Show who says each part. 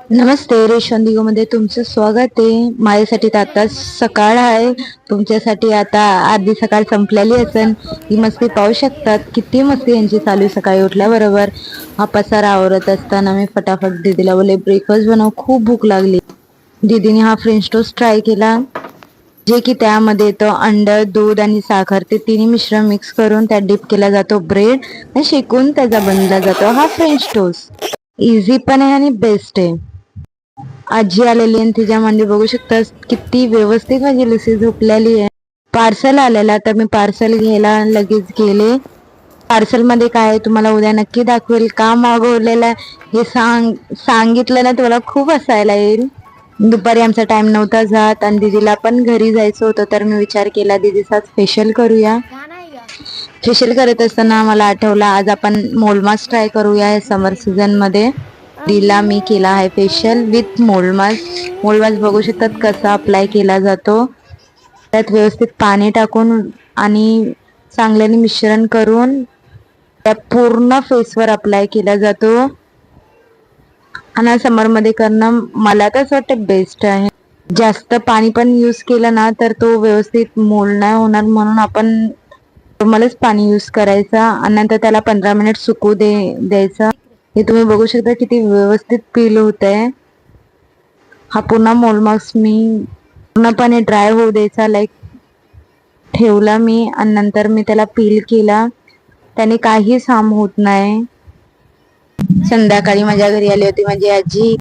Speaker 1: नमस्ते, ration मध्ये तुमचं स्वागत आहे. माझ्यासाठी तर आता सकाळ आहे, तुमच्यासाठी आता अर्धी सकाळ संपलेली असेल. ही मस्ती पाहू शकतात, किती मस्ती यांची चालू सकाळी उठल्याबरोबर. हा पसारा आवरत असताना मी फटाफट दीदीला बोलले ब्रेकफास्ट बनव, खूप भूक लागली. दीदीने हा फ्रेंच टोस्ट ट्राय केला, जे की त्यामध्ये येतं अंड, दूध आणि साखर, ते तिन्ही मिश्रण मिक्स करून त्यात डिप केला जातो ब्रेड आणि शेकून त्याचा बनला जातो हा फ्रेंच टोस्ट. इझी पण आहे आणि बेस्ट आहे. आजी आलेली आणि तिच्या मांडी बघू शकता किती व्यवस्थित माझी लसी झोपलेली आहे. पार्सल आलेला तर मी पार्सल घ्यायला लगेच गेले. पार्सल मध्ये काय तुम्हाला उद्या नक्की दाखवेल. का मागवलेलं हे सांगितलं ना तुम्हाला खूप हसायला येईल. दुपारी आमचा टाइम नव्हता जात आणि दीदीला पण घरी जायचं होतं, तर मी विचार केला दीदीचा फेशियल करूया. फेशियल करत असताना मला आठवलं आज आपण मोलमास ट्राय करूया या समर सीझन मध्ये. दिला मी केला आहे फेशियल विथ मोलमास. मोलमास बघू शकतात कसा अप्लाय केला जातो. त्यात व्यवस्थित पाणी टाकून आणि चांगल्याने मिश्रण करून त्या पूर्ण फेसवर अप्लाय केला जातो. आणि समर मध्ये करणं मला तर असं वाटतं बेस्ट आहे. जास्त पाणी पण यूज केलं ना तर तो व्यवस्थित मोल नाही होणार, म्हणून आपण नॉर्मलच पाणी यूज करायचा आणि नंतर त्याला 15 मिनिट सुकू द्यायचा. हे तुम्ही बघू शकता किती व्यवस्थित पील होत आहे. हा पूर्ण मोलमास्क मी पूर्णपणे ड्राय होऊ द्यायचा, लाईक ठेवला मी आणि नंतर मी त्याला पील केला. त्याने काहीच हार्म होत नाही. संध्याकाळी माझ्या घरी आली होती माझी आजी.